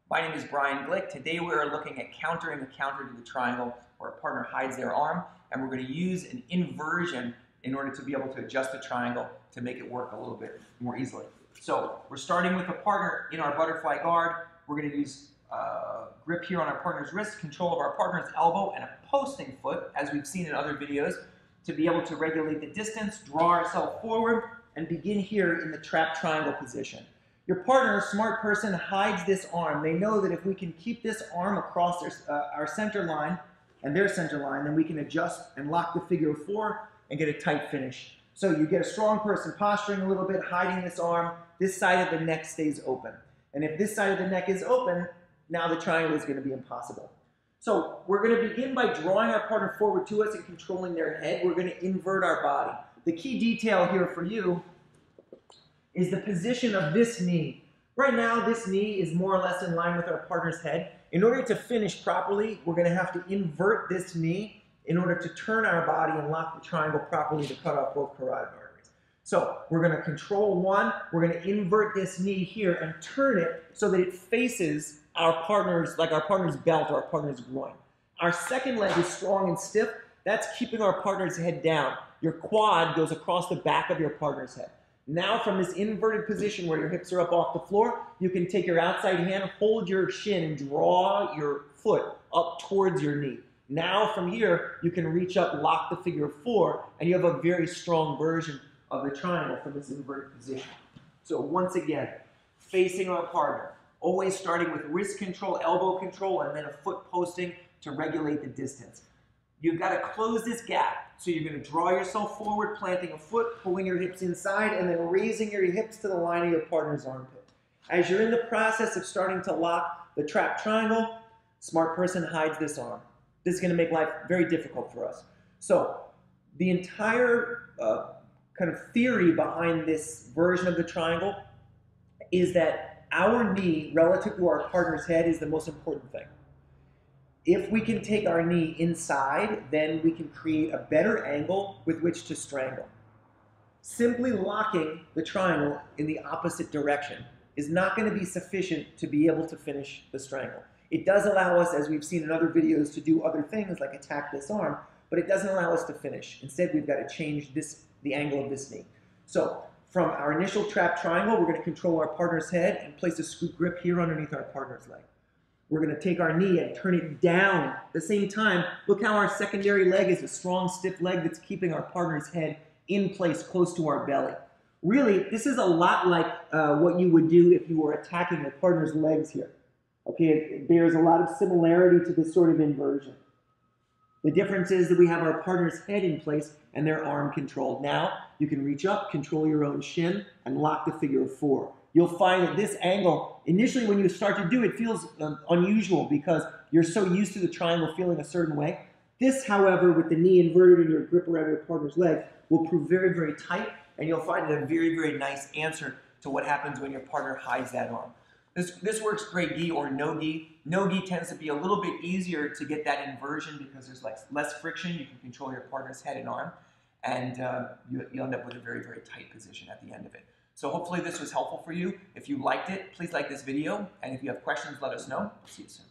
My name is Brian Glick. Today we are looking at countering a counter to the triangle where a partner hides their arm, and we're going to use an inversion in order to be able to adjust the triangle to make it work a little bit more easily. So we're starting with a partner in our butterfly guard. We're going to use grip here on our partner's wrist, control of our partner's elbow, and a posting foot, as we've seen in other videos, to be able to regulate the distance, draw ourselves forward, and begin here in the trap triangle position. Your partner, a smart person, hides this arm. They know that if we can keep this arm across our center line and their center line, then we can adjust and lock the figure of four and get a tight finish. So you get a strong person posturing a little bit, hiding this arm. This side of the neck stays open. And if this side of the neck is open, now the triangle is going to be impossible. So we're going to begin by drawing our partner forward to us and controlling their head. We're going to invert our body. The key detail here for you is the position of this knee. Right now, this knee is more or less in line with our partner's head. In order to finish properly, we're going to have to invert this knee in order to turn our body and lock the triangle properly to cut off both carotid arteries. So we're going to control one, we're going to invert this knee here and turn it so that it faces our partner's, like our partner's belt or our partner's groin. Our second leg is strong and stiff. That's keeping our partner's head down. Your quad goes across the back of your partner's head. Now from this inverted position where your hips are up off the floor, you can take your outside hand, hold your shin, and draw your foot up towards your knee. Now from here, you can reach up, lock the figure of four, and you have a very strong version of the triangle from this inverted position. So once again, facing our partner, always starting with wrist control, elbow control, and then a foot posting to regulate the distance. You've got to close this gap. So you're going to draw yourself forward, planting a foot, pulling your hips inside, and then raising your hips to the line of your partner's armpit. As you're in the process of starting to lock the trap triangle, smart person hides this arm. This is going to make life very difficult for us. So the entire kind of theory behind this version of the triangle is that our knee relative to our partner's head is the most important thing. If we can take our knee inside, then we can create a better angle with which to strangle. Simply locking the triangle in the opposite direction is not going to be sufficient to be able to finish the strangle. It does allow us, as we've seen in other videos, to do other things like attack this arm, but it doesn't allow us to finish. Instead, we've got to change the angle of this knee. So from our initial trap triangle, we're going to control our partner's head and place a scoop grip here underneath our partner's leg. We're going to take our knee and turn it down. At the same time, look how our secondary leg is a strong, stiff leg that's keeping our partner's head in place close to our belly. Really, this is a lot like what you would do if you were attacking your partner's legs here. Okay, it bears a lot of similarity to this sort of inversion. The difference is that we have our partner's head in place and their arm controlled. Now, you can reach up, control your own shin, and lock the figure of four. You'll find that this angle, initially when you start to do it, feels unusual because you're so used to the triangle feeling a certain way. This, however, with the knee inverted and your grip around your partner's leg, will prove very, very tight, and you'll find it a very, very nice answer to what happens when your partner hides that arm. This works great gi or no gi. No gi tends to be a little bit easier to get that inversion because there's less friction. You can control your partner's head and arm, and you end up with a very, very tight position at the end of it. So hopefully this was helpful for you. If you liked it, please like this video. And if you have questions, let us know. See you soon.